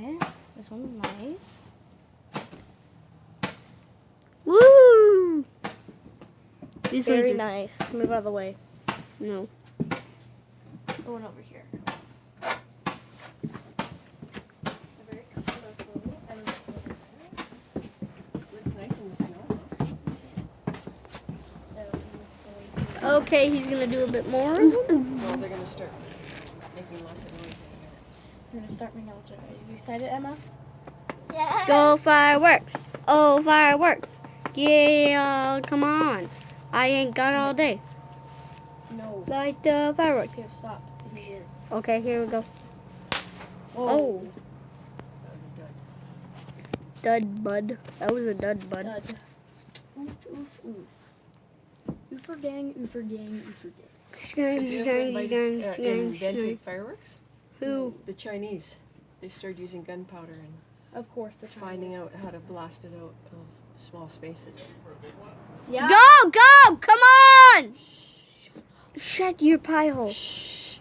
Okay, this one's nice. Woo! These Very ones nice. Move out of the way. no. The one over here. Very colorful and Looks nice in the snow. so he's going to. Okay, he's gonna do a bit more. Well, they're gonna start making lots of noise in a minute. I'm gonna start making lots of noise. You excited, Emma? Go fireworks! Oh, fireworks! Yeah, come on! I ain't got all day. No. Light the fireworks. Okay, stop. He is. Okay, here we go. Oh. That was a dud. Dud bud. That was a dud bud. Dud. Oof, oof, oof. Oofer gang, oofer gang, oofer gang. So do you know who invented fireworks? Who? The Chinese. They started using gunpowder and Of course, the Chinese. finding out how to blast it out of small spaces. Yeah. Go, go! Come on! Shut your pie hole. Shh.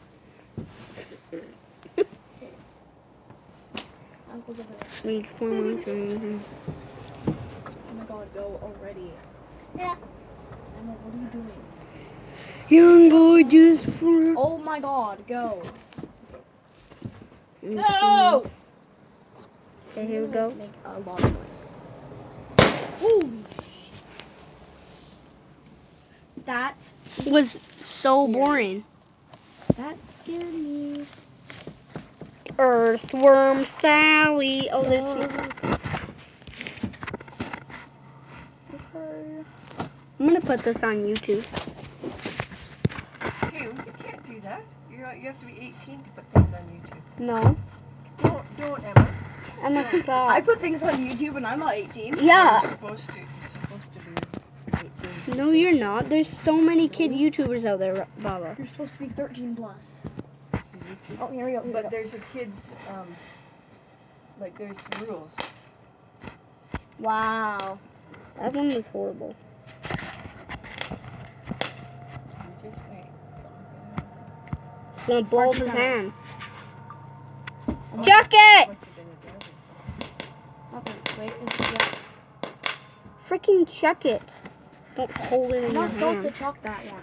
Uncle's over there. Wait, 4 months or anything. Oh my god, go already. Emma, what are you doing? Young boy just for. Oh my god, go. Okay, Go! here we go. Make a lot of noise. Ooh. That Was so boring. scared me. Earthworm Sally. Oh, there's some. I'm gonna put this on YouTube. Hey, you can't do that. You have to be 18 to put things on YouTube. No. Don't, Emma. I'm gonna I stop. put things on YouTube and I'm not 18. Yeah. You're supposed to. You're supposed to be 18. No, you're not. There's so many kid YouTubers out there, Baba. You're supposed to be 13 plus. Oh, here we go. Here we But go. there's a kid's, like there's rules. Wow. That one was horrible. You just wait. It's gonna blow up his Archie, hand. Oh. Chuck it! Must have been a desert. Okay, wait. It's, Freaking chuck it. Don't hold it I'm in your not supposed to hand. chalk that one.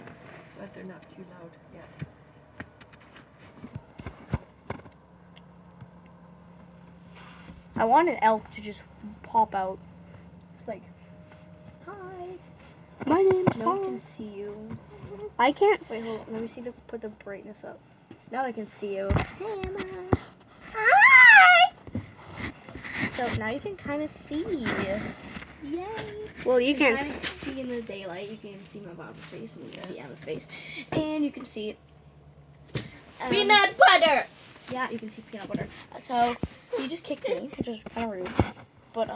But they're not too loud yet. I want an elk to just pop out. It's like, hi. My name's No one Paul. can see you. I can't. Wait, hold on. Let me see put the brightness up. Now I can see you. Hey, Emma. Hi! So now you can kind of see. Yay. Well, you You can can't. kind of see in the daylight. You can see my Bob's face and you can see Emma's face. And you can see Peanut butter! Yeah, you can see peanut butter. So you just kicked me, which is kind of rude. But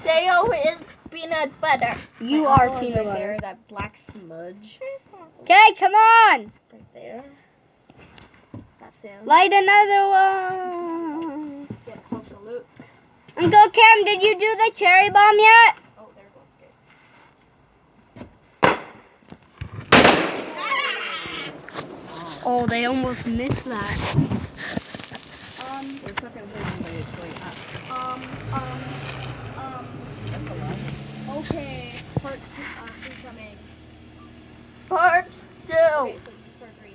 Dale is peanut butter. You my are eyeball is peanut right butter. there, that black smudge Okay, come on! right there. That's him. Light another one. Get a closer look. Uncle Cam, did you do the cherry bomb yet? Oh, there we go. Oh, they almost missed that. Well, it's not going to hurt anybody. It's going up. That's a lot. Okay, part 3 coming. Part 2. Okay, so this is part 3.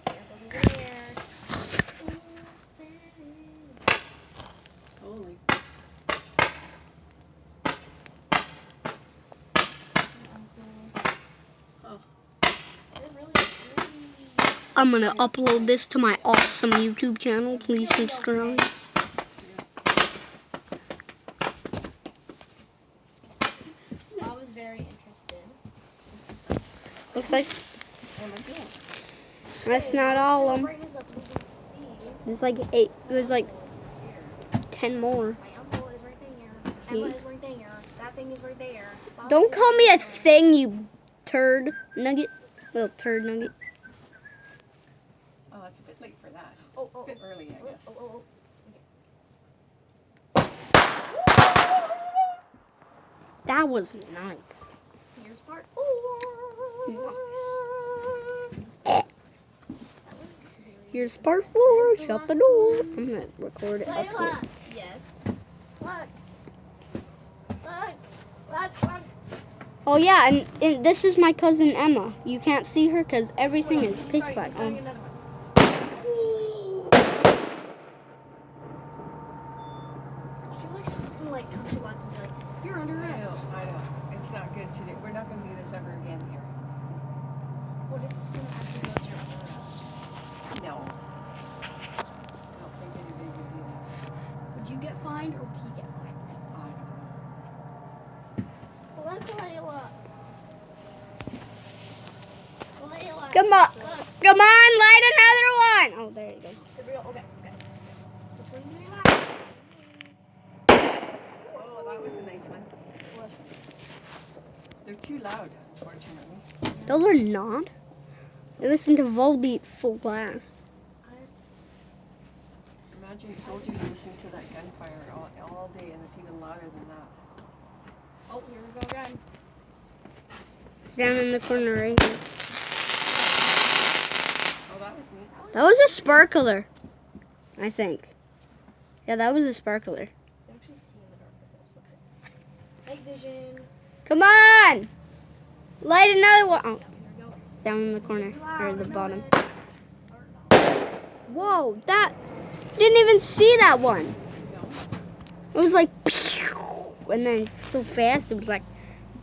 There goes over there. Holy. Oh. I'm gonna upload this to my awesome YouTube channel. Please subscribe. I was very interested. Looks like that's not all of them. Brightness up so we can see. There's like 8. There's like 10 more. My uncle is right there. Emma is right there. That thing is right there. Baba Don't is call right me a there. thing, you turd nugget. Little turd nugget. Oh, it's a bit late for that. Oh, A bit early, I guess. oh. That was nice. Here's part 4. Here's part 4. Shut the door. I'm gonna record it up here. Yes. Oh yeah, and this is my cousin Emma. You can't see her because everything is pitch black. I feel like someone's gonna like come to us and be like, "You're under I arrest." know. It's not good to do. We're not going to do this ever again here. What if someone actually knows you're under arrest? No. I don't think any big deal. Would you get fined or would he get fined? I don't know. Come on, come on, light another one. Oh, there you go. Here we go. Okay. This one doing that. Oh, that was a nice one. They're too loud, unfortunately. Those are not. I listen to Volbeat full blast. Imagine soldiers listening to that gunfire all day, and it's even louder than that. Oh, here we go again. Down in the corner right here. Oh, that was neat. That was a sparkler, I think. Yeah, that was a sparkler. You actually see in the dark with this. Okay. Night vision. Come on! Light another one. Oh, Here we go. it's down in the corner, or the bottom. Or not. Whoa, that... Didn't even see that one. No. It was like... And then so fast, it was like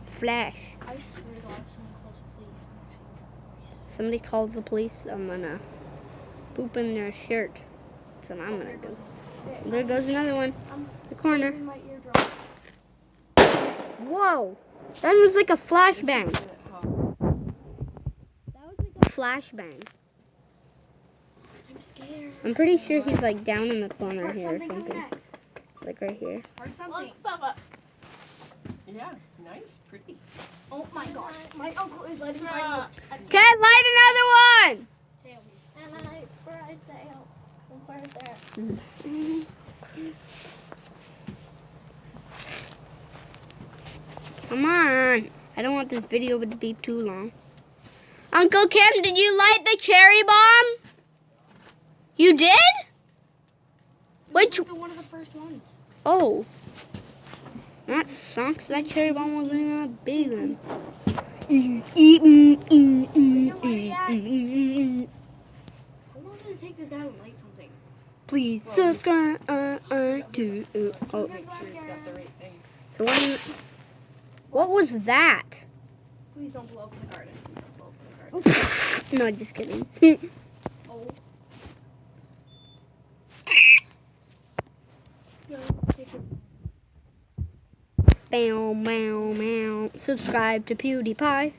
flash. I swear to God, if someone calls the police, Somebody calls the police, I'm gonna poop in their shirt. That's what I'm gonna do. There goes another one. The corner. in my eardrum. Whoa! That was like a flashbang. Listen to it, how- That was like a flashbang. I'm scared. I'm pretty sure he's like down in the corner Heard here or something comes something. next. Like right here. Heard something. Yeah, nice, pretty. Oh my gosh. My uncle is letting my lips. Okay, light another one! And I right there. Right there. Come on. I don't want this video to be too long. Uncle Kim, did you light the cherry bomb? You did? Which? One of the first ones. Oh. That sucks. That cherry bomb wasn't even that big then. How long does it take this guy to light something? Please subscribe to. Oh. Make sure it's got the right thing. So what was that? Please don't blow up the garden. Please don't blow up the garden. No, just kidding. Oh. Bow, bow, bow. Subscribe to PewDiePie.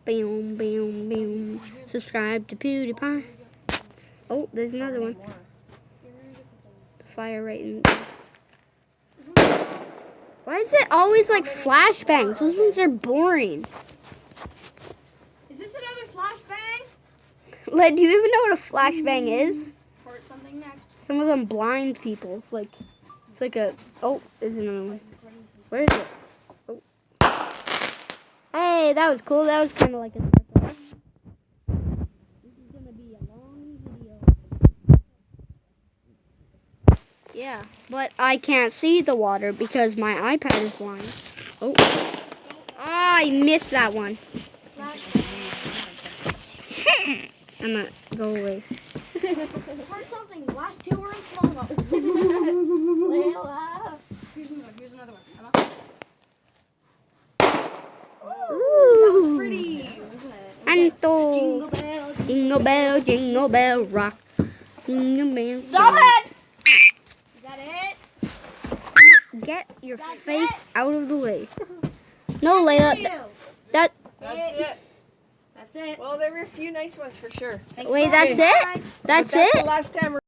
Boom, boom, boom. Subscribe to PewDiePie. Oh, there's another one. More. The fire right in. Why is it always like flashbangs? Those ones are boring. Is this another flashbang? Like, do you even know what a flashbang is? Or something next? Some of them blind people. Like, it's like a. Oh, there's another one. Where is it? Oh. Hey, that was cool. That was kind of like a circle. This is gonna be a long video. Yeah, but I can't see the water because my iPad is blind. Oh. Ah, I missed that one. I'm gonna go away. Heard something. The last two were in slow-mo. Here's another one. Emma. That was Ooh. pretty, wasn't it? Anto. Jingle bell. Jingle bell rock. Jingle bell. Stop it! Is that it? Get your That's face out of the way. No, Layla. That. That's it. That's it. Well, there were a few nice ones for sure. Wait, that's it? That's But that's it? the last time we're